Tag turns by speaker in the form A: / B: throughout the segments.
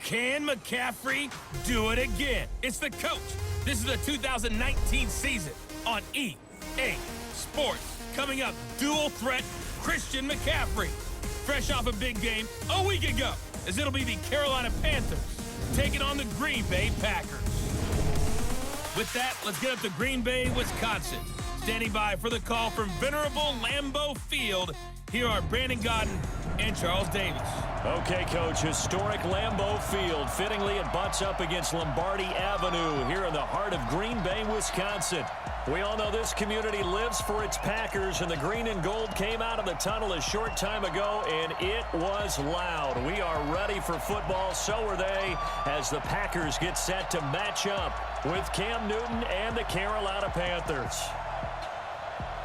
A: Can McCaffrey do it again? It's the coach. This is the 2019 season on EA Sports. Coming up, dual threat Christian McCaffrey. Fresh off a big game a week ago, as it'll be the Carolina Panthers taking on the Green Bay Packers. With that, let's get up to Green Bay, Wisconsin. Standing by for the call from venerable Lambeau Field, here are Brandon Godden and Charles Davis.
B: Okay, Coach, historic Lambeau Field. Fittingly, it butts up against Lombardi Avenue here in the heart of Green Bay, Wisconsin. We all know this community lives for its Packers, and the green and gold came out of the tunnel a short time ago, and it was loud. We are ready for football, so are they, as the Packers get set to match up with Cam Newton and the Carolina Panthers.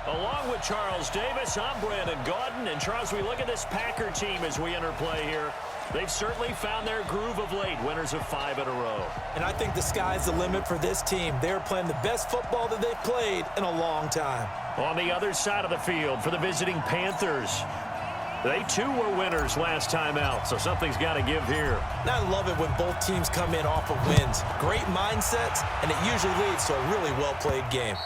B: Along with Charles Davis, I'm Brandon Gaudin. And Charles, we look at this Packer team as we enter play here. They've certainly found their groove of late, winners of 5 in a row.
C: And I think the sky's the limit for this team. They're playing the best football that they've played in a long time.
B: On the other side of the field for the visiting Panthers, they too were winners last time out, so something's got to give here.
C: And I love it when both teams come in off of wins. Great mindsets, and it usually leads to a really well-played game.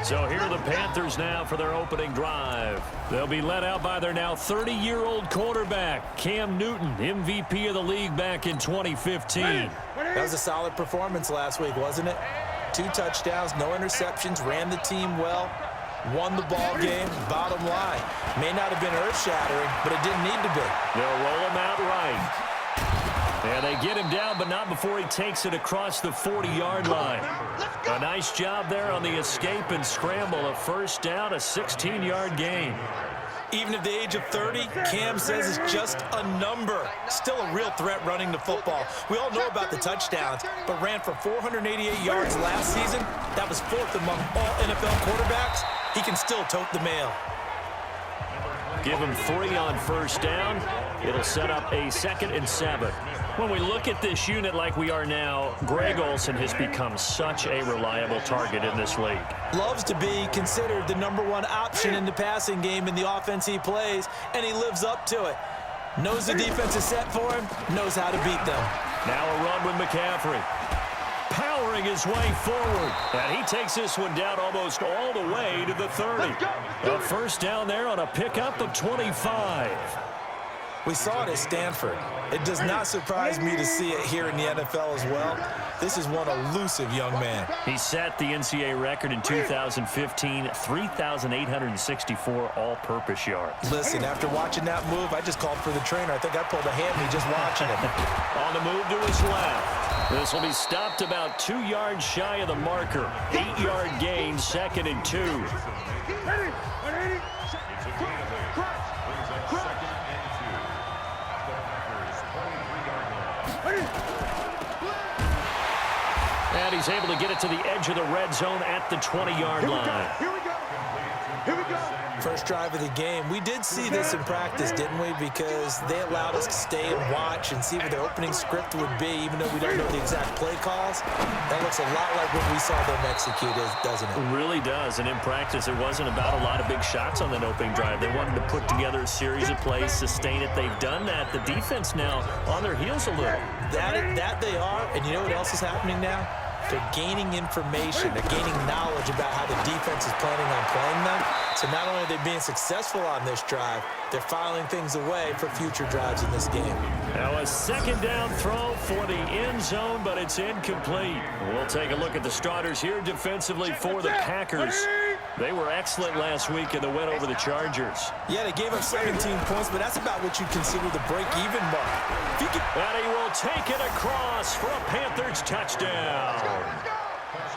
B: So here are the Panthers now for their opening drive. They'll be led out by their now 30-year-old quarterback, Cam Newton, MVP of the league back in 2015.
C: That was a solid performance last week, wasn't it? 2 touchdowns, no interceptions, ran the team well, won the ball game. Bottom line, may not have been earth-shattering, but it didn't need to be.
B: They'll roll him out right. And they get him down, but not before he takes it across the 40-yard line. A nice job there on the escape and scramble. A first down, a 16-yard gain.
C: Even at the age of 30, Cam says it's just a number. Still a real threat running the football. We all know about the touchdowns, but ran for 488 yards last season. That was 4th among all NFL quarterbacks. He can still tote the mail.
B: Give him 3 on first down. It'll set up a 2nd and 7. When we look at this unit like we are now, Greg Olsen has become such a reliable target in this league.
C: Loves to be considered the #1 option in the passing game in the offense he plays, and he lives up to it. Knows the defense is set for him, knows how to beat them.
B: Now a run with McCaffrey. Powering his way forward. And he takes this one down almost all the way to the 30. A first down there on a pickup of 25.
C: We saw it at Stanford. It does not surprise me to see it here in the NFL as well. This is one elusive young man.
B: He set the NCAA record in 2015, 3,864 all-purpose yards.
C: Listen, after watching that move, I just called for the trainer. I think I pulled a hammy just watching it.
B: On the move to his left. This will be stopped about 2 yards shy of the marker. 8-yard gain, 2nd and 2. And he's able to get it to the edge of the red zone at the 20-yard line.
D: Here we go. Here we go.
C: First drive of the game. We did see this in practice, didn't we? Because they allowed us to stay and watch and see what their opening script would be, even though we don't know the exact play calls. That looks a lot like what we saw them execute, doesn't it?
B: It really does. And in practice, it wasn't about a lot of big shots on that opening drive. They wanted to put together a series of plays, sustain it. They've done that. The defense now on their heels a little.
C: That they are. And you know what else is happening now? They're gaining information. They're gaining knowledge about how the defense is planning on playing them. So not only are they being successful on this drive, they're filing things away for future drives in this game.
B: Now a 2nd down throw for the end zone, but it's incomplete. We'll take a look at the starters here defensively for the Packers. They were excellent last week in the win over the Chargers.
C: Yeah, they gave up 17 points, but that's about what you consider the break-even mark.
B: And he will take it across for a Panthers touchdown.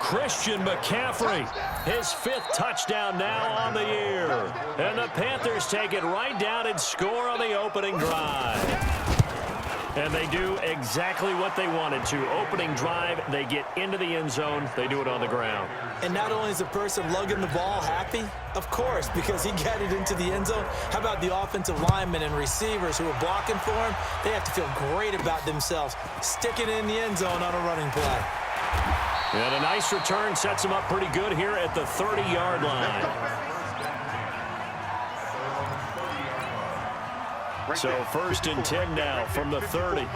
B: Christian McCaffrey, his 5th touchdown now on the year. And the Panthers take it right down and score on the opening drive. And they do exactly what they wanted to. Opening drive, they get into the end zone. They do it on the ground.
C: And not only is the person lugging the ball happy, of course, because he got it into the end zone. How about the offensive linemen and receivers who are blocking for him? They have to feel great about themselves, sticking in the end zone on a running play.
B: And a nice return sets him up pretty good here at the 30-yard line. So 1st and 10 now from the 30.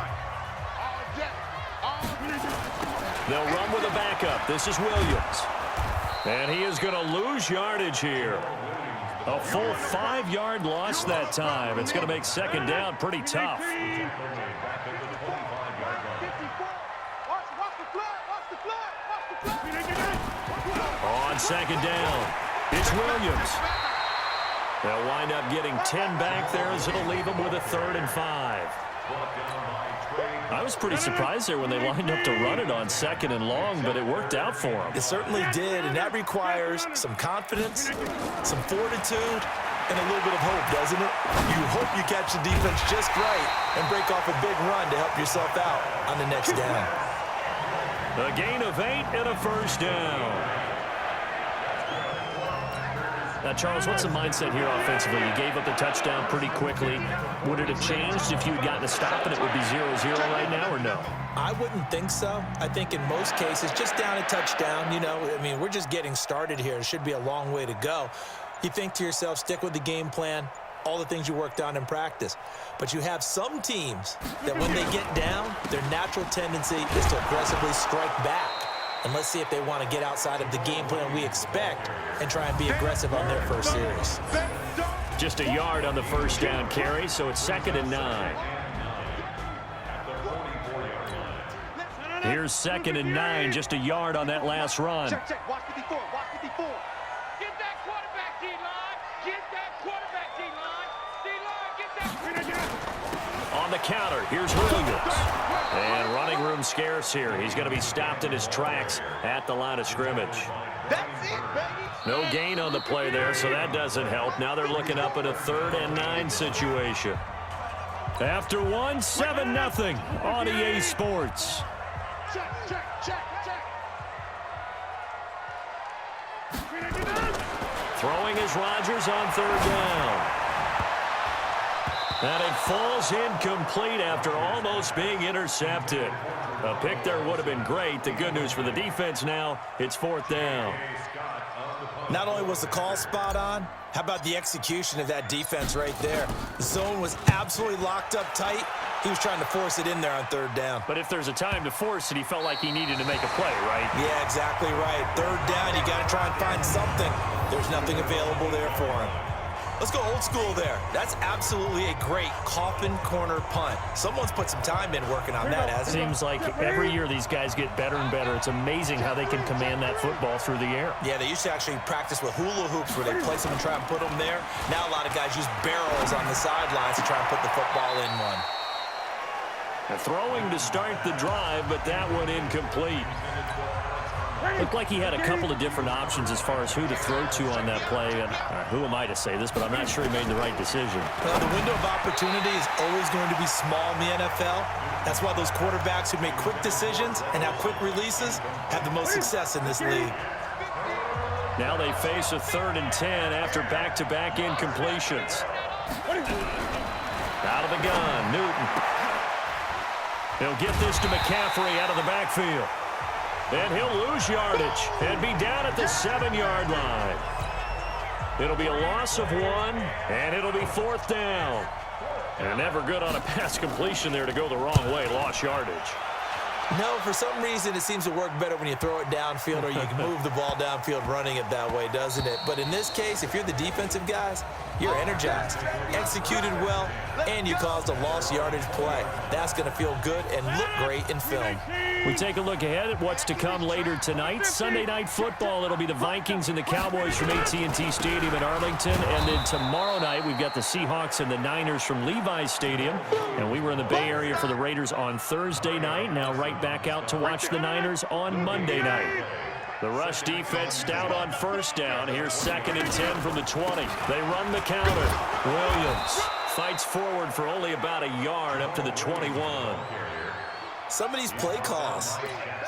B: They'll run with a backup. This is Williams. And he is going to lose yardage here. A full 5-yard loss that time. It's going to make 2nd down pretty tough. On 2nd down, it's Williams. They'll wind up getting 10 back there as it'll leave them with a 3rd and 5. I was pretty surprised there when they lined up to run it on 2nd and long, but it worked out for them.
C: It certainly did, and that requires some confidence, some fortitude, and a little bit of hope, doesn't it? You hope you catch the defense just right and break off a big run to help yourself out on the next down.
B: A gain of 8 and a 1st down. Now, Charles, what's the mindset here offensively? You gave up the touchdown pretty quickly. Would it have changed if you had gotten a stop and it would be 0-0 right now, or no?
C: I wouldn't think so. I think in most cases, just down a touchdown, you know, I mean, we're just getting started here. It should be a long way to go. You think to yourself, stick with the game plan, all the things you worked on in practice. But you have some teams that when they get down, their natural tendency is to aggressively strike back. And let's see if they want to get outside of the game plan we expect and try and be aggressive on their first series.
B: Just a yard on the 1st down carry, so it's 2nd and 9. Here's 2nd and 9, just a yard on that last run.
D: Check. Watch 54. Watch 54.
E: Get that quarterback, D-line. Get that quarterback, D-line. D-line, get that.
B: On the counter, here's Williams. And running room scarce here. He's going to be stopped in his tracks at the line of scrimmage.
D: That's it, baby.
B: No gain on the play there, so that doesn't help. Now they're looking up at a 3rd and 9 situation. After one, 7-0 on EA Sports.
D: Check.
B: Throwing is Rodgers on 3rd down. And it falls incomplete after almost being intercepted. A pick there would have been great. The good news for the defense now, it's 4th down.
C: Not only was the call spot on, how about the execution of that defense right there? The zone was absolutely locked up tight. He was trying to force it in there on 3rd down.
B: But if there's a time to force it, he felt like he needed to make a play, right?
C: Yeah, exactly right. 3rd down, you got to try and find something. There's nothing available there for him. Let's go old school there. That's absolutely a great coffin corner punt. Someone's put some time in working on that, hasn't it?
B: Seems like every year these guys get better and better. It's amazing how they can command that football through the air.
C: Yeah, they used to actually practice with hula hoops where they place them and try and put them there. Now a lot of guys use barrels on the sidelines to try and put the football in one.
B: Throwing to start the drive, but that one incomplete. Looked like he had a couple of different options as far as who to throw to on that play. And who am I to say this, but I'm not sure he made the right decision.
C: Well, the window of opportunity is always going to be small in the NFL. That's why those quarterbacks who make quick decisions and have quick releases have the most success in this league.
B: Now they face a 3rd and 10 after back-to-back incompletions. Out of the gun, Newton. He'll get this to McCaffrey out of the backfield. And he'll lose yardage and be down at the 7-yard line. It'll be a loss of 1, and it'll be 4th down. And never good on a pass completion there to go the wrong way, lost yardage.
C: No, for some reason it seems to work better when you throw it downfield or you can move the ball downfield running it that way, doesn't it? But in this case, if you're the defensive guys, you're energized, executed well, and you caused a lost yardage play. That's going to feel good and look great in film.
B: We take a look ahead at what's to come later tonight. Sunday Night Football, it'll be the Vikings and the Cowboys from AT&T Stadium in Arlington. And then tomorrow night, we've got the Seahawks and the Niners from Levi's Stadium. And we were in the Bay Area for the Raiders on Thursday night. Now right back out to watch the Niners on Monday night. The rush defense stout on 1st down. Here's 2nd and 10 from the 20. They run the counter. Williams fights forward for only about a yard up to the 21.
C: Some of these play calls,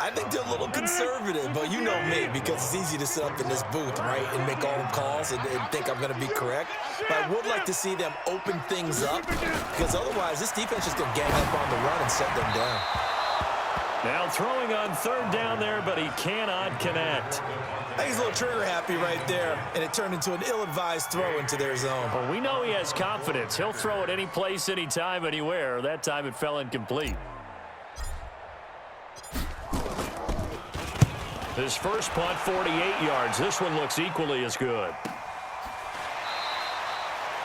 C: I think they're a little conservative, but you know me, because it's easy to sit up in this booth, right, and make all the calls and think I'm going to be correct. But I would like to see them open things up, because otherwise this defense is going to gang up on the run and set them down.
B: Now throwing on third down there, but he cannot connect.
C: I think he's a little trigger happy right there, and it turned into an ill-advised throw into their zone.
B: Well, we know he has confidence. He'll throw it any place, anytime, anywhere. That time it fell incomplete. His first punt, 48 yards. This one looks equally as good.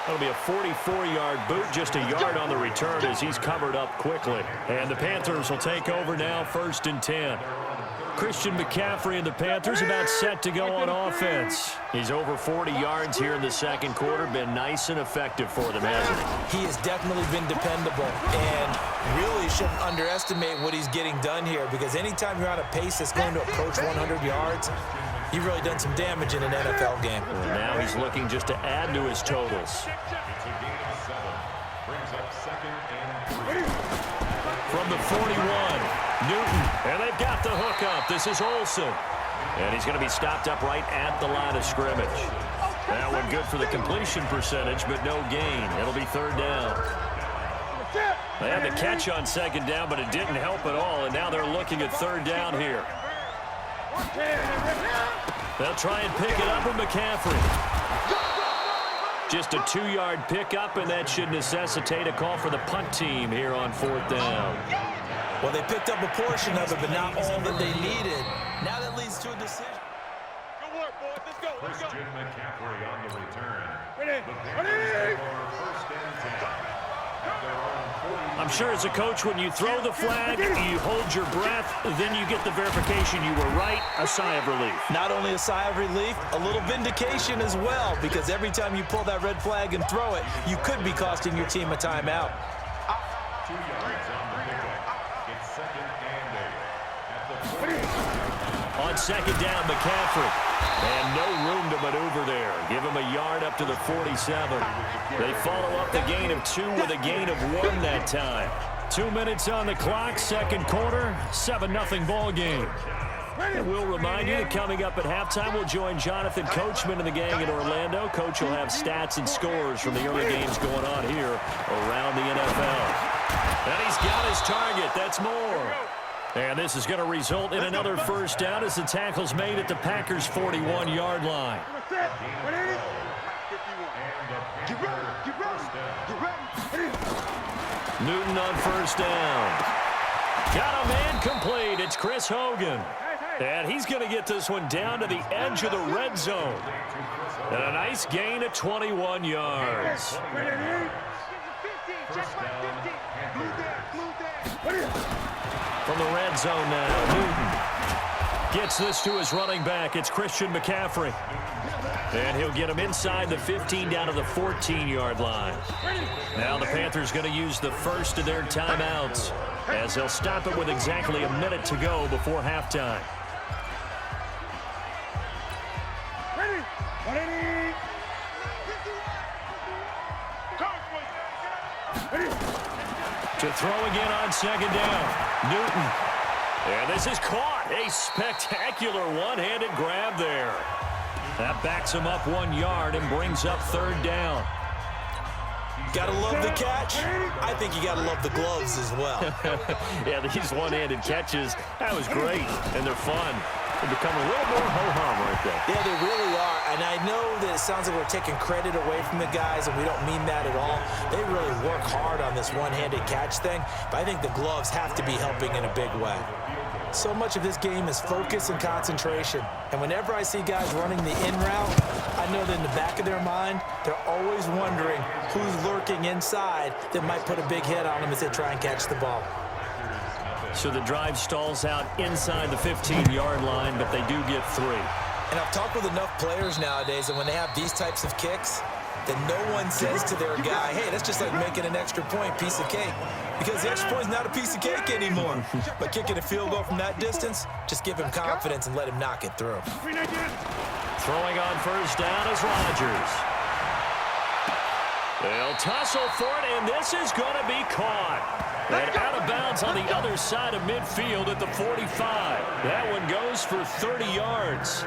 B: That'll be a 44-yard boot, just a yard on the return as he's covered up quickly. And the Panthers will take over now, 1st and 10. Christian McCaffrey and the Panthers about set to go on offense. He's over 40 yards here in the second quarter. Been nice and effective for them, hasn't he?
C: He has definitely been dependable, and really shouldn't underestimate what he's getting done here, because anytime you're on a pace that's going to approach 100 yards, you've really done some damage in an NFL game.
B: Well, now he's looking just to add to his totals. From the 41, Newton, and they've got the hook up. This is Olsen, and he's going to be stopped up right at the line of scrimmage. That one good for the completion percentage, but no gain. It'll be 3rd down. They had the catch on 2nd down, but it didn't help at all, and now they're looking at 3rd down here. They'll try and pick it up with McCaffrey. Just a 2-yard pickup, and that should necessitate a call for the punt team here on 4th down.
C: Well, they picked up a portion of it, but not all that they needed. Now that leads to a decision.
E: Good work, boys. Let's go. Let's go.
F: Christian McCaffrey on the return.
E: Ready.
F: Ready. 1st and 10.
B: I'm sure as a coach, when you throw the flag, you hold your breath, then you get the verification you were right, a sigh of relief.
C: Not only a sigh of relief, a little vindication as well, because every time you pull that red flag and throw it, you could be costing your team a timeout.
F: 2 yards on the pickup. It's 2nd and 8. At the 40.
B: On 2nd down, McCaffrey. And no room to maneuver there. Give him a yard up to the 47. They follow up the gain of 2 with a gain of 1 that time. 2 minutes on the clock, second quarter, 7-0 ball game. And we'll remind you that coming up at halftime, we'll join Jonathan Coachman and the gang in Orlando. Coach will have stats and scores from the early games going on here around the NFL. And he's got his target. That's more. And this is going to result in another 1st down as the tackle's made at the Packers' 41-yard line. Newton on 1st down. Got a man complete. It's Chris Hogan. And he's going to get this one down to the edge of the red zone. And a nice gain of 21 yards. From the red zone now, Newton gets this to his running back. It's Christian McCaffrey. And he'll get him inside the 15 down to the 14-yard line. Now the Panthers going to use the first of their timeouts as they'll stop it with exactly a minute to go before halftime. To throw again on 2nd down, Newton. And this is caught. A spectacular one-handed grab there. That backs him up 1 yard and brings up 3rd down.
C: Gotta love the catch. I think you gotta love the gloves as well.
B: Yeah, these one-handed catches, that was great, and they're fun. They become a little more ho-hum right there.
C: Yeah, they really are, and I know that it sounds like we're taking credit away from the guys, and we don't mean that at all. They really work hard on this one-handed catch thing, but I think the gloves have to be helping in a big way. So much of this game is focus and concentration, and whenever I see guys running the in route, I know that in the back of their mind, they're always wondering who's lurking inside that might put a big hit on them as they try and catch the ball.
B: So the drive stalls out inside the 15-yard line, but they do get 3.
C: And I've talked with enough players nowadays, and when they have these types of kicks, that no one says to their guy, hey, that's just like making an extra point, piece of cake. Because the extra point is not a piece of cake anymore. But kicking a field goal from that distance, just give him confidence and let him knock it through.
B: Throwing on 1st down is Rodgers. They'll tussle for it, and this is going to be caught. And out of bounds on the other side of midfield at the 45. That one goes for 30 yards.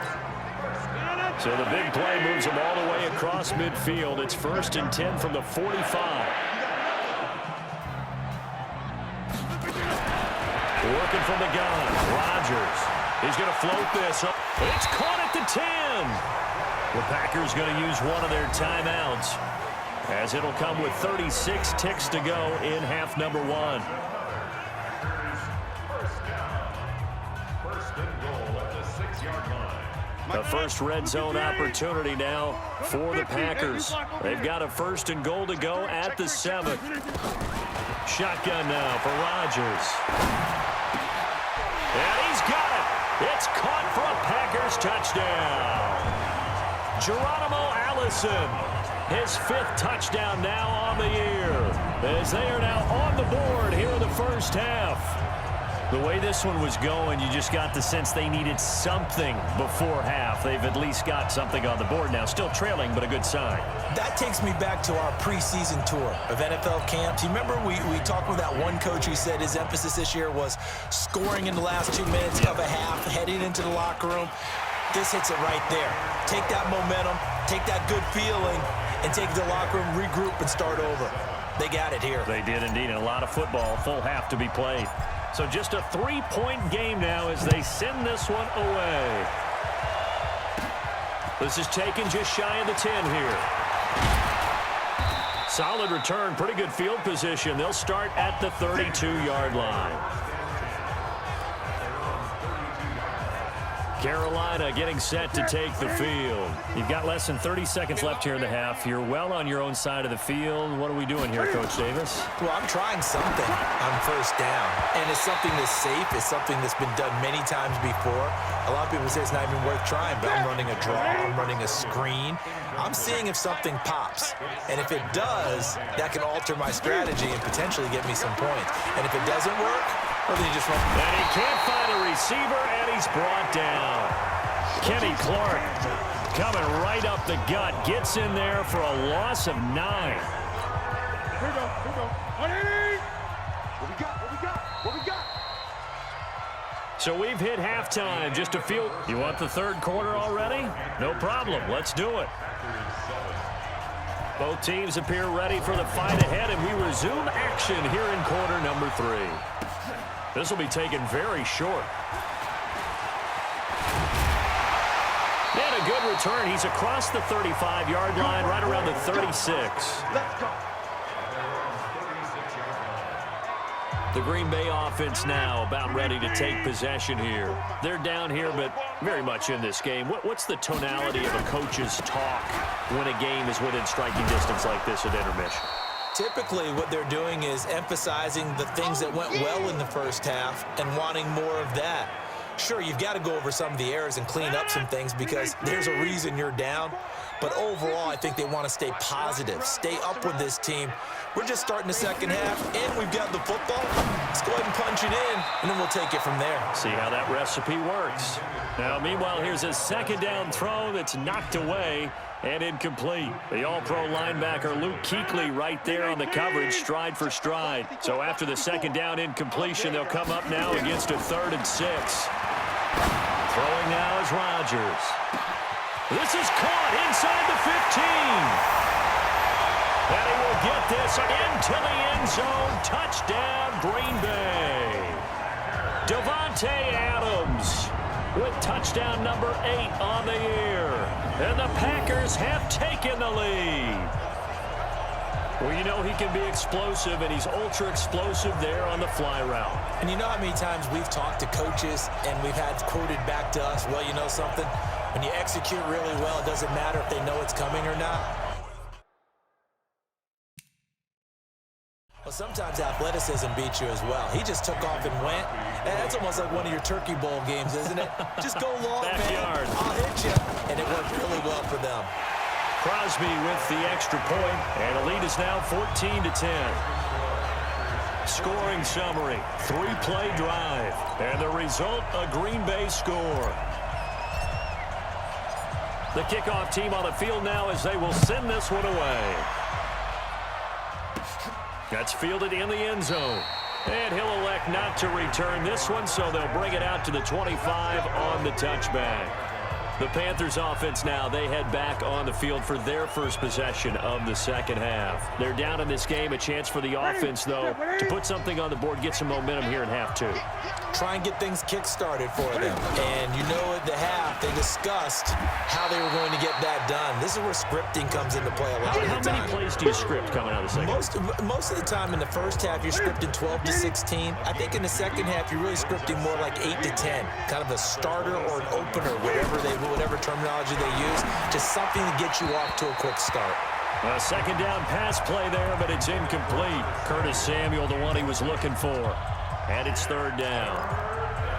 B: So the big play moves them all the way across midfield. It's 1st and 10 from the 45. Working from the gun. Rodgers. He's going to float this. It's caught at the 10. The Packers going to use one of their timeouts, as it'll come with 36 ticks to go in half number 1.
F: First and goal at the 6-yard line.
B: The first red zone opportunity now for the Packers. They've got a first and goal to go at the 7. Shotgun now for Rodgers. And he's got it. It's caught for a Packers touchdown. Geronimo Allison, his 5th touchdown now on the year, as they are now on the board here in the first half. The way this one was going, you just got the sense they needed something before half. They've at least got something on the board now. Still trailing, but a good sign.
C: That takes me back to our preseason tour of NFL camps. You remember we talked with that one coach who said his emphasis this year was scoring in the last 2 minutes of a half, heading into the locker room. This hits it right there. Take that momentum, take that good feeling, and take it to the locker room, regroup, and start over. They got it here.
B: They did indeed, and a lot of football, full half to be played. So just a 3-point game now as they send this one away. This is taken just shy of the 10 here. Solid return, pretty good field position. They'll start at the 32-yard line. Carolina getting set to take the field. You've got less than 30 seconds left here in the half. You're well on your own side of the field. What are we doing here, Coach Davis?
C: Well, I'm trying something on first down, and it's something that's safe. It's something that's been done many times before. A lot of people say it's not even worth trying, but I'm running a draw. I'm running a screen. I'm seeing if something pops, and if it does, that can alter my strategy and potentially get me some points. And if it doesn't work, well, then you just run.
B: And he can't find a receiver, and he's brought down. Kenny Clark coming right up the gut, gets in there for a loss of 9.
D: Here we go. What we got?
B: So we've hit halftime. Just a few. You want the third quarter already? No problem. Let's do it. Both teams appear ready for the fight ahead, and we resume action here in quarter number 3. This will be taken very short. And a good return. He's across the 35-yard line, right around the 36.
D: Let's go.
B: The Green Bay offense now about ready to take possession here. They're down here, but very much in this game. What's the tonality of a coach's talk when a game is within striking distance like this at intermission?
C: Typically, what they're doing is emphasizing the things that went well in the first half and wanting more of that. Sure, you've got to go over some of the errors and clean up some things because there's a reason you're down. But overall, I think they want to stay positive, stay up with this team. We're just starting the second half, and we've got the football. Let's go ahead and punch it in, and then we'll take it from there.
B: See how that recipe works. Now, meanwhile, here's a second down throw that's knocked away and incomplete. The all-pro linebacker Luke Kuechly right there on the coverage, stride for stride. So after the second down incompletion, they'll come up now against a 3rd and 6. Throwing now is Rodgers. This is caught inside the 15. And he will get this into the end zone. Touchdown, Green Bay. Devontae Adams with touchdown number 8 on the year. And the Packers have taken the lead. Well, you know he can be explosive, and he's ultra-explosive there on the fly route.
C: And you know how many times we've talked to coaches and we've had quoted back to us, well, you know something? When you execute really well, it doesn't matter if they know it's coming or not. Well, sometimes athleticism beats you as well. He just took off and went. And that's almost like one of your Turkey Bowl games, isn't it? Just go long,
B: Backyard.
C: man. I'll hit you. And it worked really well for them.
B: Crosby with the extra point, and the lead is now 14-10. Scoring summary, 3-play drive, and the result, a Green Bay score. The kickoff team on the field now as they will send this one away. That's fielded in the end zone. And he'll elect not to return this one, so they'll bring it out to the 25 on the touchback. The Panthers offense now, they head back on the field for their first possession of the second half. They're down in this game. A chance for the offense, though, to put something on the board, get some momentum here in half two.
C: Try and get things kick-started for them. And you know at the half, they discussed how they were going to get that done. This is where scripting comes into play a lot of the time.
B: How many plays do you script coming out of the second?
C: Most of the time in the first half, you're scripting 12 to 16. I think in the second half, you're really scripting more like 8 to 10. Kind of a starter or an opener, whatever terminology they use. Just something to get you off to a quick start.
B: A second down pass play there, but it's incomplete. Curtis Samuel, the one he was looking for. And it's third down.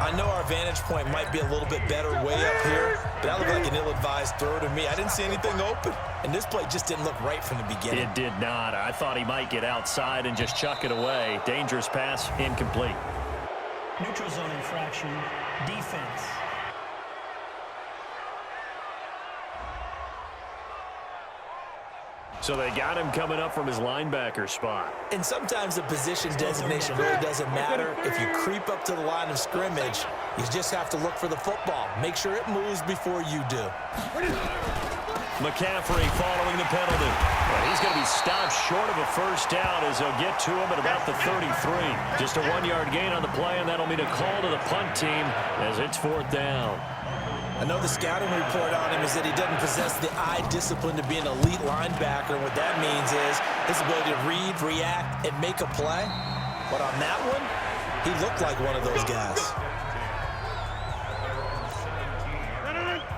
C: I know our vantage point might be a little bit better way up here, but that looked like an ill-advised throw to me. I didn't see anything open, and this play just didn't look right from the beginning.
B: It did not. I thought he might get outside and just chuck it away. Dangerous pass, incomplete.
G: Neutral zone infraction, defense.
B: So they got him coming up from his linebacker spot.
C: And sometimes the position designation really doesn't matter. If you creep up to the line of scrimmage, you just have to look for the football. Make sure it moves before you do.
B: McCaffrey following the penalty. But he's going to be stopped short of a first down as they'll get to him at about the 33. Just a 1-yard gain on the play, and that'll mean a call to the punt team as it's fourth down.
C: I know the scouting report on him is that he doesn't possess the eye discipline to be an elite linebacker. What that means is his ability to read, react, and make a play. But on that one, he looked like one of those guys.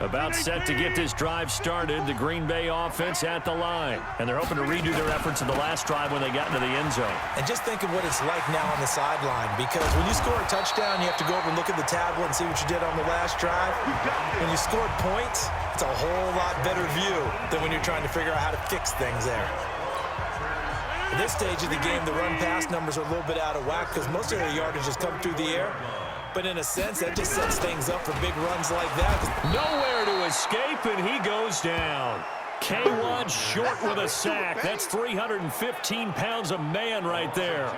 B: About set to get this drive started, the Green Bay offense at the line. And they're hoping to redo their efforts in the last drive when they got into the end zone.
C: And just think of what it's like now on the sideline, because when you score a touchdown, you have to go over and look at the tablet and see what you did on the last drive. When you scored points, it's a whole lot better view than when you're trying to figure out how to fix things there. At this stage of the game, the run-pass numbers are a little bit out of whack because most of their yardage has come through the air. But in a sense, that just sets things up for big runs like that.
B: Nowhere to escape, and he goes down. K1 short with a sack. That's 315 pounds of man right there.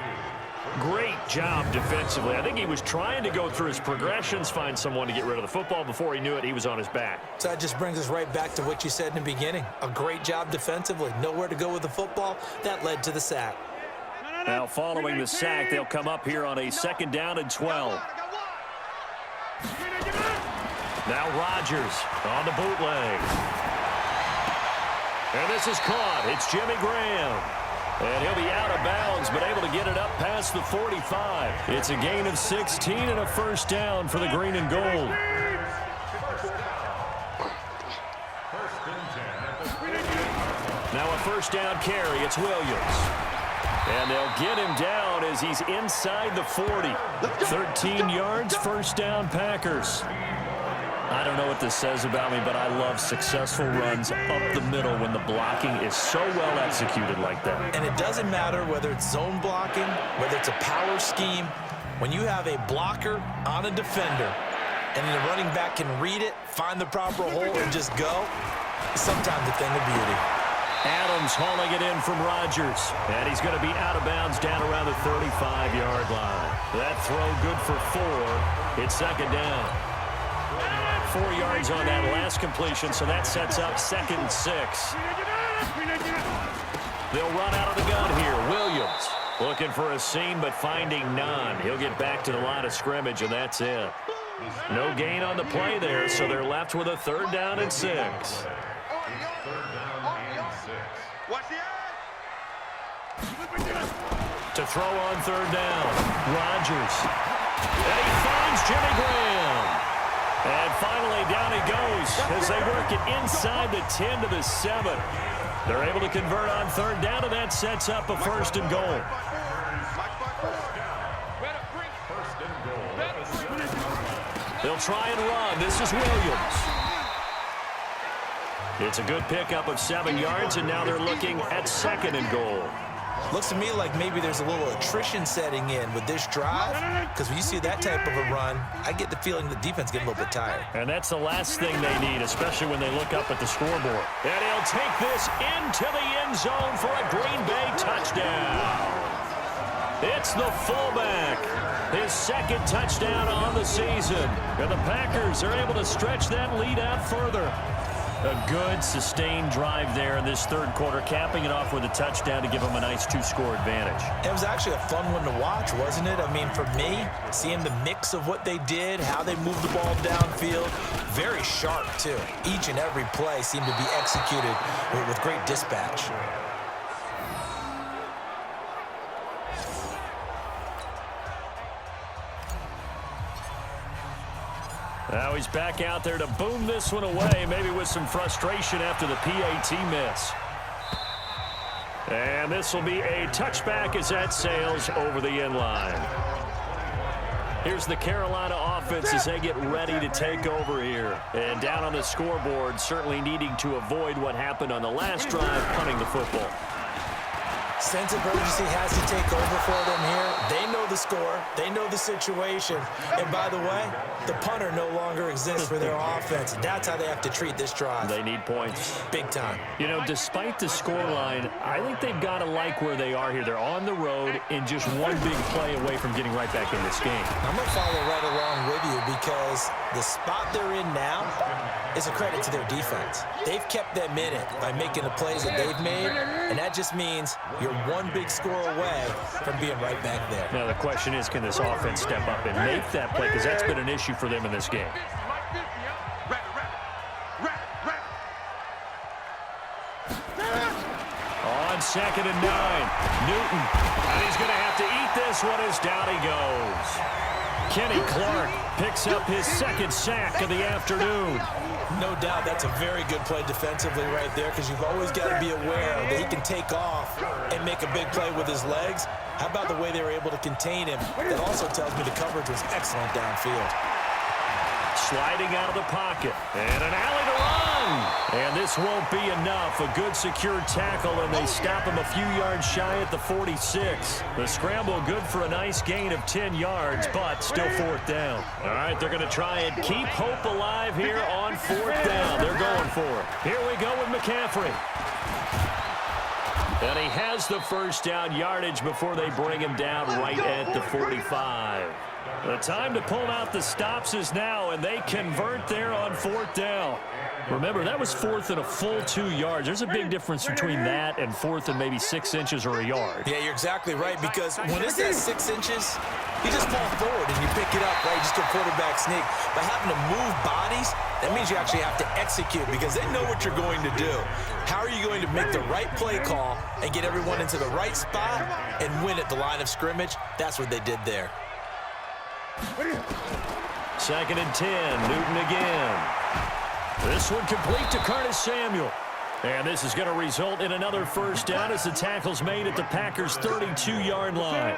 B: Great job defensively. I think he was trying to go through his progressions, find someone to get rid of the football. Before he knew it, he was on his back.
C: So that just brings us right back to what you said in the beginning. A great job defensively. Nowhere to go with the football. That led to the sack.
B: Now following the sack, they'll come up here on a second down and 12. Now Rodgers on the bootleg. And this is caught. It's Jimmy Graham. And he'll be out of bounds, but able to get it up past the 45. It's a gain of 16 and a first down for the green and gold. Now a first down carry. It's Williams. And they'll get him down as he's inside the 40. 13 yards, first down, Packers. I don't know what this says about me, but I love successful runs up the middle when the blocking is so well executed like that.
C: And it doesn't matter whether it's zone blocking, whether it's a power scheme. When you have a blocker on a defender and the running back can read it, find the proper hole, and just go, it's sometimes a thing of beauty.
B: Adams hauling it in from Rodgers. And he's going to be out of bounds down around the 35-yard line. That throw good for 4. It's second down. 4 yards on that last completion, so that sets up second and 6. They'll run out of the gun here. Williams looking for a seam, but finding none. He'll get back to the line of scrimmage, and that's it. No gain on the play there, so they're left with a third down and 6. To throw on third down, Rodgers. And he finds Jimmy Graham. And finally, down he goes as they work it inside the 10 to the 7. They're able to convert on third down, and that sets up a first and goal. They'll try and run. This is Williams. It's a good pickup of 7 yards, and now they're looking at second and goal.
C: Looks to me like maybe there's a little attrition setting in with this drive, because when you see that type of a run, I get the feeling the defense getting a little bit tired.
B: And that's the last thing they need, especially when they look up at the scoreboard. And he'll take this into the end zone for a Green Bay touchdown. It's the fullback. His second touchdown on the season. And the Packers are able to stretch that lead out further. A good, sustained drive there in this third quarter, capping it off with a touchdown to give them a nice two-score advantage.
C: It was actually a fun one to watch, wasn't it? I mean, for me, seeing the mix of what they did, how they moved the ball downfield, very sharp, too. Each and every play seemed to be executed with great dispatch.
B: Now he's back out there to boom this one away, maybe with some frustration after the PAT miss. And this will be a touchback as that sails over the end line. Here's the Carolina offense as they get ready to take over here. And down on the scoreboard, certainly needing to avoid what happened on the last drive, punting the football.
C: Sense of urgency has to take over for them here. They know the score. They know the situation. And by the way, the punter no longer exists for their offense. That's how they have to treat this drive.
B: They need points.
C: Big time.
B: You know, despite the scoreline, I think they've got to like where they are here. They're on the road and just one big play away from getting right back in this game.
C: I'm going to follow right along with you because the spot they're in now is a credit to their defense. They've kept them in it by making the plays that they've made, and that just means you're one big score away from being right back there.
B: Now the question is, can this offense step up and make that play? Because that's been an issue for them in this game. On 2nd and 9, Newton. And he's going to have to eat this one as down he goes. Kenny Clark picks up his second sack of the afternoon.
C: No doubt that's a very good play defensively right there because you've always got to be aware that he can take off and make a big play with his legs. How about the way they were able to contain him? That also tells me the coverage was excellent downfield.
B: Sliding out of the pocket. And an alley to run. And this won't be enough. A good secure tackle, and they stop him a few yards shy at the 46. The scramble good for a nice gain of 10 yards, but still fourth down. All right, they're going to try and keep hope alive here on fourth down. They're going for it. Here we go with McCaffrey. And he has the first down yardage before they bring him down right at the 45. The time to pull out the stops is now, and they convert there on fourth down. Remember, that was fourth and a full 2 yards. There's a big difference between that and fourth and maybe 6 inches or a yard.
C: Yeah, you're exactly right, because when it's at 6 inches, you just fall forward and you pick it up, right? You just go quarterback sneak. By having to move bodies, that means you actually have to execute because they know what you're going to do. How are you going to make the right play call and get everyone into the right spot and win at the line of scrimmage? That's what they did there.
B: 2nd and 10, Newton again. This one complete to Curtis Samuel. And this is going to result in another first down as the tackle's made at the Packers' 32-yard line.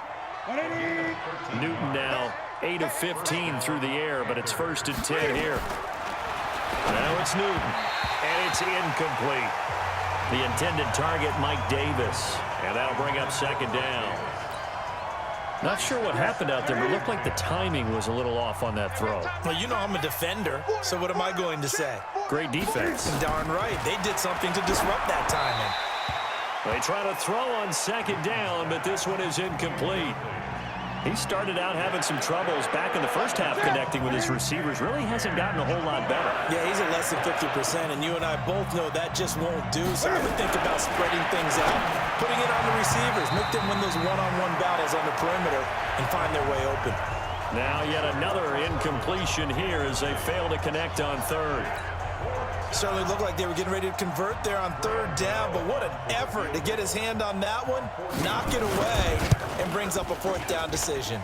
B: Newton now 8 of 15 through the air, but it's 1st and 10 here. Now it's Newton, and it's incomplete. The intended target, Mike Davis, and that'll bring up 2nd down. Not sure what happened out there, but it looked like the timing was a little off on that throw.
C: Well, you know I'm a defender, so what am I going to say?
B: Great defense.
C: Darn right. They did something to disrupt that timing.
B: They try to throw on 2nd down, but this one is incomplete. He started out having some troubles back in the first half connecting with his receivers. Really hasn't gotten a whole lot better.
C: Yeah, he's at less than 50%, and you and I both know that just won't do. So I would think about spreading things out, putting it on the receivers, make them win those one-on-one battles on the perimeter and find their way open.
B: Now yet another incompletion here as they fail to connect on 3rd.
C: Certainly looked like they were getting ready to convert there on 3rd down, but what an effort to get his hand on that one, knock it away, and brings up a 4th down decision.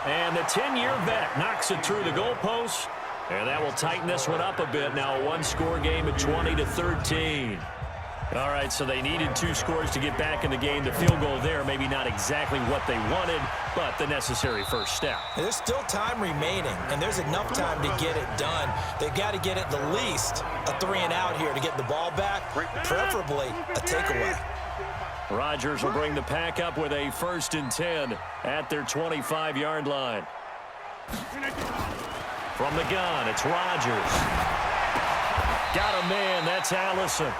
B: And the 10-year vet knocks it through the goalpost, and that will tighten this one up a bit. Now a one-score game at 20-13. All right, so they needed 2 scores to get back in the game. The field goal there, maybe not exactly what they wanted, but the necessary first step.
C: There's still time remaining, and there's enough time to get it done. They've got to get at the least a 3-and-out here to get the ball back, preferably a takeaway.
B: Rodgers will bring the pack up with a 1st and 10 at their 25-yard line. From the gun, it's Rodgers. Got a man, that's Allison.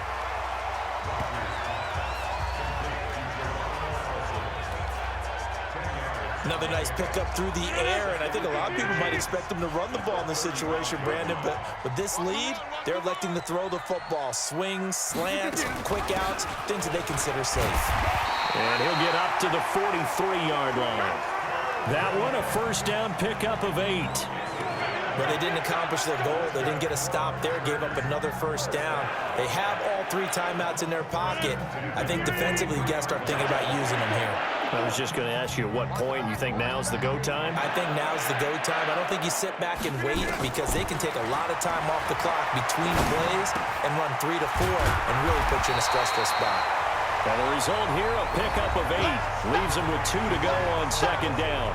C: Another nice pickup through the air, and I think a lot of people might expect them to run the ball in this situation, Brandon, but with this lead, they're electing to throw the football. Swings, slants, quick outs, things that they consider safe.
B: And he'll get up to the 43-yard line. That one, a first down pickup of 8.
C: But they didn't accomplish their goal. They didn't get a stop there, gave up another first down. They have all 3 timeouts in their pocket. I think defensively, you got to start thinking about using them here.
B: I was just going to ask you at what point you think now's the go time?
C: I think now's the go time. I don't think you sit back and wait because they can take a lot of time off the clock between plays and run 3 to 4 and really put you in a stressful spot.
B: And the result here, a pickup of 8. Leaves them with 2 to go on second down.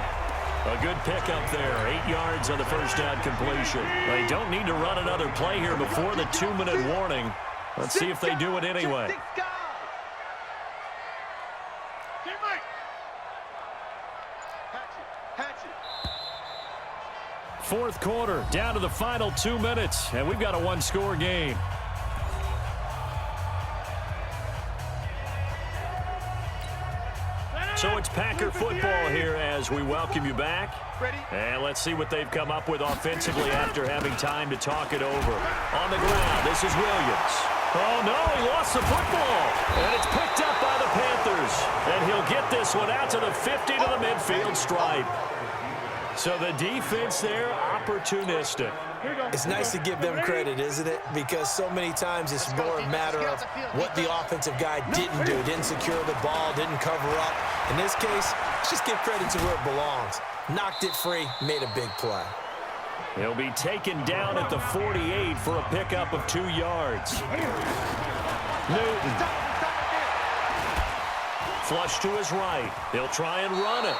B: A good pickup there, 8 yards on the first down completion. They don't need to run another play here before the 2-minute warning. Let's see if they do it anyway. Fourth quarter, down to the final 2 minutes, and we've got a 1-score game. So it's Packer football here as we welcome you back. And let's see what they've come up with offensively after having time to talk it over. On the ground, this is Williams. Oh, no, he lost the football. And it's picked up by the Panthers. And he'll get this one out to the 50 to the midfield stripe. So the defense there, opportunistic.
C: It's nice to give them credit, isn't it? Because so many times it's more a matter of what the offensive guy didn't do. Didn't secure the ball, didn't cover up. In this case, let's just give credit to where it belongs. Knocked it free, made a big play.
B: He'll be taken down at the 48 for a pickup of 2 yards. Newton. Flush to his right. He'll try and run it.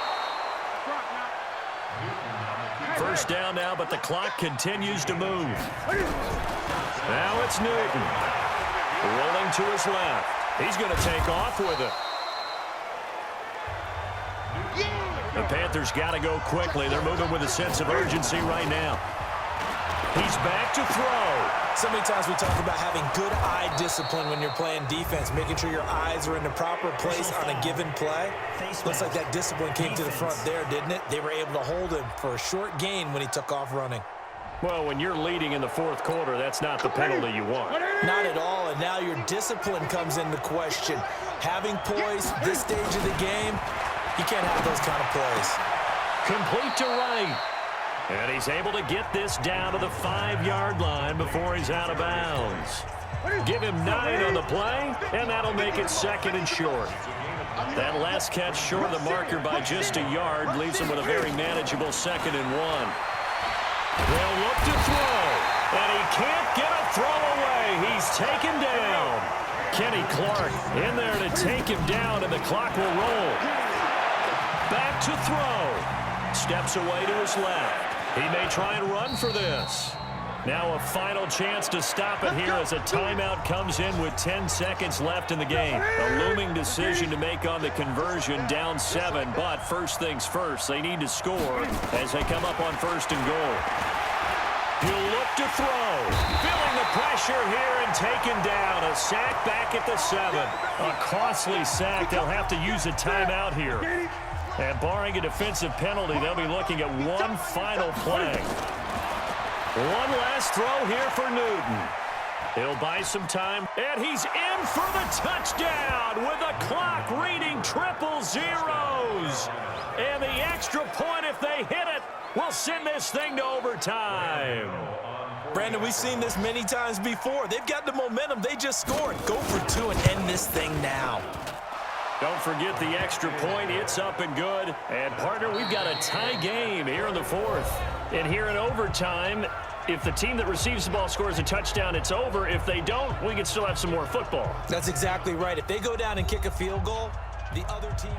B: First down now, but the clock continues to move. Now it's Newton. Rolling to his left. He's going to take off with it. The Panthers got to go quickly. They're moving with a sense of urgency right now. He's back to throw.
C: So many times we talk about having good eye discipline when you're playing defense, making sure your eyes are in the proper place on a given play. Looks like that discipline came to the front there, didn't it? They were able to hold him for a short gain when he took off running.
B: Well, when you're leading in the fourth quarter, that's not the penalty you want.
C: Not at all, and now your discipline comes into question. Having poise this stage of the game, you can't have those kind of plays.
B: Complete to right. And he's able to get this down to the 5-yard line before he's out of bounds. Give him 9 on the play, and that'll make it 2nd and short. That last catch short of the marker by just a yard leaves him with a very manageable 2nd and 1. They'll look to throw, and he can't get a throw away. He's taken down. Kenny Clark in there to take him down, and the clock will roll. Back to throw. Steps away to his left. He may try and run for this. Now a final chance to stop it here as a timeout comes in with 10 seconds left in the game. A looming decision to make on the conversion, down 7. But first things first, they need to score as they come up on 1st and goal. He'll look to throw. Feeling the pressure here and taken down. A sack back at the 7. A costly sack. They'll have to use a timeout here. And barring a defensive penalty, they'll be looking at one final play. One last throw here for Newton. He'll buy some time, and he's in for the touchdown with the clock reading triple zeros. And the extra point, if they hit it, will send this thing to overtime.
C: Brandon, we've seen this many times before. They've got the momentum. They just scored. Go for 2 and end this thing now.
B: Don't forget the extra point. It's up and good. And, partner, we've got a tie game here in the 4th. And here in overtime, if the team that receives the ball scores a touchdown, it's over. If they don't, we can still have some more football.
C: That's exactly right. If they go down and kick a field goal, the other team...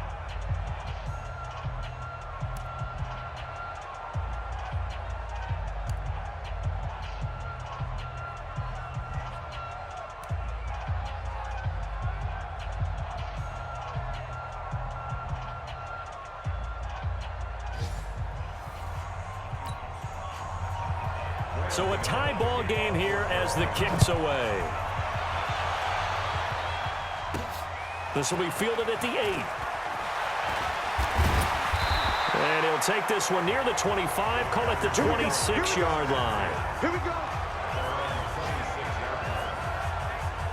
B: So a tie ball game here as the kick's away. This will be fielded at the 8. And he'll take this one near the 25, call it the 26-yard line.
D: Here we go.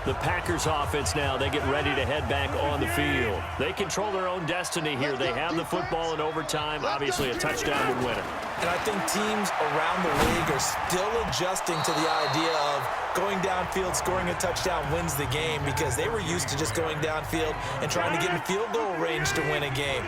B: The Packers offense now, they get ready to head back on the field. They control their own destiny here. They have the football in overtime. Obviously, a touchdown would win it.
C: And I think teams around the league are still adjusting to the idea of going downfield, scoring a touchdown wins the game, because they were used to just going downfield and trying to get in field goal range to win a game.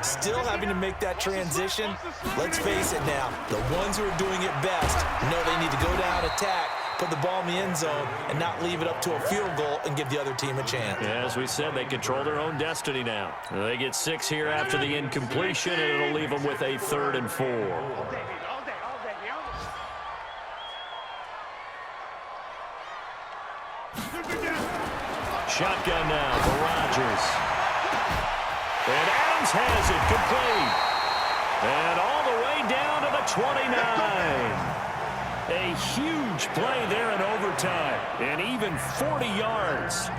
C: Still having to make that transition. Let's face it now, the ones who are doing it best know they need to go down, attack, put the ball in the end zone, and not leave it up to a field goal and give the other team a chance.
B: Yeah, as we said, they control their own destiny now. They get 6 here after the incompletion, and it'll leave them with a 3rd and 4. Shotgun now for Rodgers. And Adams has it complete. And all the way down to the 29. A huge play there in overtime, and even 40 yards.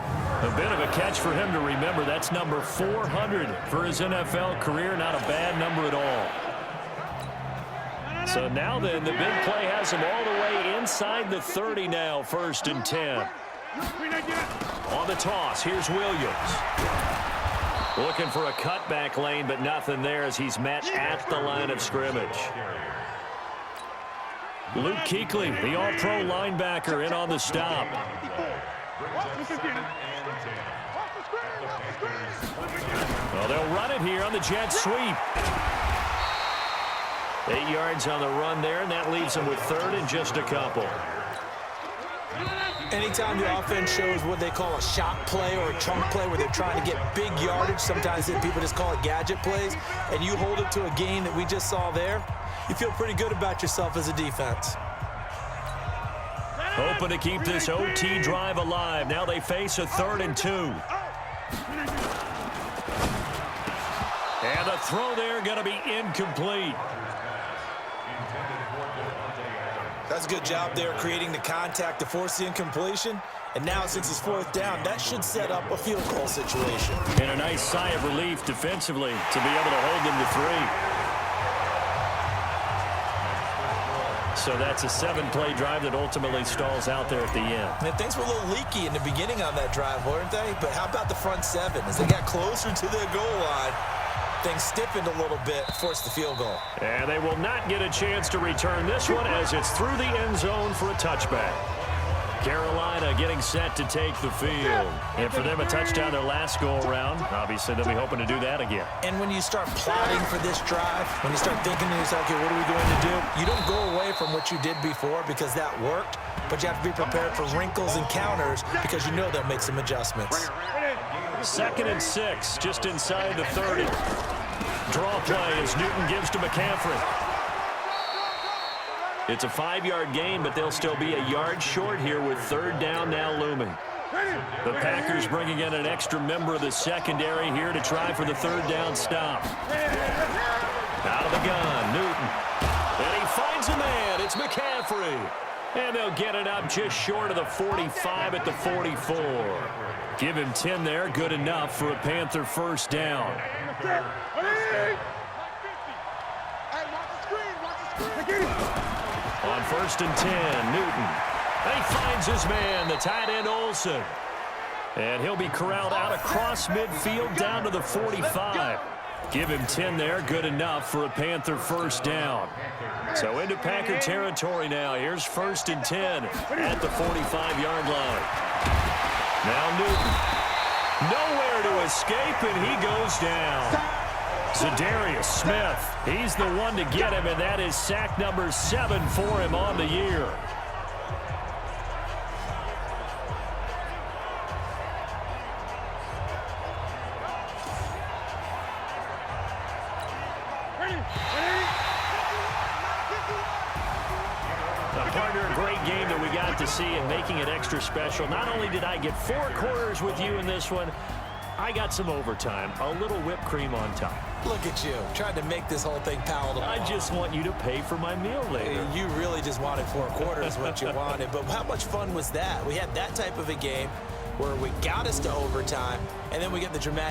B: A bit of a catch for him to remember. That's number 400 for his NFL career. Not a bad number at all. So now then, the big play has him all the way inside the 30 now, 1st and 10. On the toss, here's Williams. Looking for a cutback lane, but nothing there as he's met at the line of scrimmage. Luke Kuechly, the all-pro linebacker, in on the stop. Well, they'll run it here on the jet sweep. 8 yards on the run there, and that leaves them with 3rd and just a couple.
C: Anytime the offense shows what they call a shot play or a chunk play where they're trying to get big yardage, sometimes people just call it gadget plays, and you hold it to a gain that we just saw there, you feel pretty good about yourself as a defense.
B: Hoping to keep this OT drive alive. Now they face a 3rd and 2. And the throw there going to be incomplete.
C: That's a good job there creating the contact to force the incompletion. And now since it's 4th down, that should set up a field goal situation.
B: And a nice sigh of relief defensively to be able to hold them to 3. So that's a 7-play drive that ultimately stalls out there at the end.
C: Man, things were a little leaky in the beginning on that drive, weren't they? But how about the front 7? As they got closer to the goal line, things stiffened a little bit, forced the field goal.
B: And they will not get a chance to return this one as it's through the end zone for a touchback. Carolina getting set to take the field. And for them, a touchdown their last go-around. Obviously, they'll be hoping to do that again.
C: And when you start plotting for this drive, when you start thinking to yourself, okay, what are we going to do? You don't go away from what you did before because that worked, but you have to be prepared for wrinkles and counters because you know they'll make some adjustments.
B: 2nd and 6, just inside the 30. Draw play as Newton gives to McCaffrey. It's a 5-yard gain, but they'll still be a yard short here with 3rd down now looming. The Packers bringing in an extra member of the secondary here to try for the 3rd down stop. Out of the gun, Newton. And he finds a man. It's McCaffrey. And they'll get it up just short of the 45 at the 44. Give him 10 there. Good enough for a Panther 1st down. On 1st and 10, Newton. And he finds his man, the tight end Olsen. And he'll be corralled out across midfield down to the 45. Give him 10 there, good enough for a Panther 1st down. So into Packer territory now. Here's 1st and 10 at the 45-yard line. Now Newton. Nowhere to escape, and he goes down. Zadarius Smith, he's the one to get him, and that is sack number 7 for him on the year. Partner, a great game that we got to see and making it extra special. Not only did I get 4 quarters with you in this one, I got some overtime, a little whipped cream on top.
C: Look at you, trying to make this whole thing palatable.
B: I just want you to pay for my meal later.
C: You really just wanted 4 quarters, what you wanted. But how much fun was that? We had that type of a game where we got us to overtime, and then we get the dramatic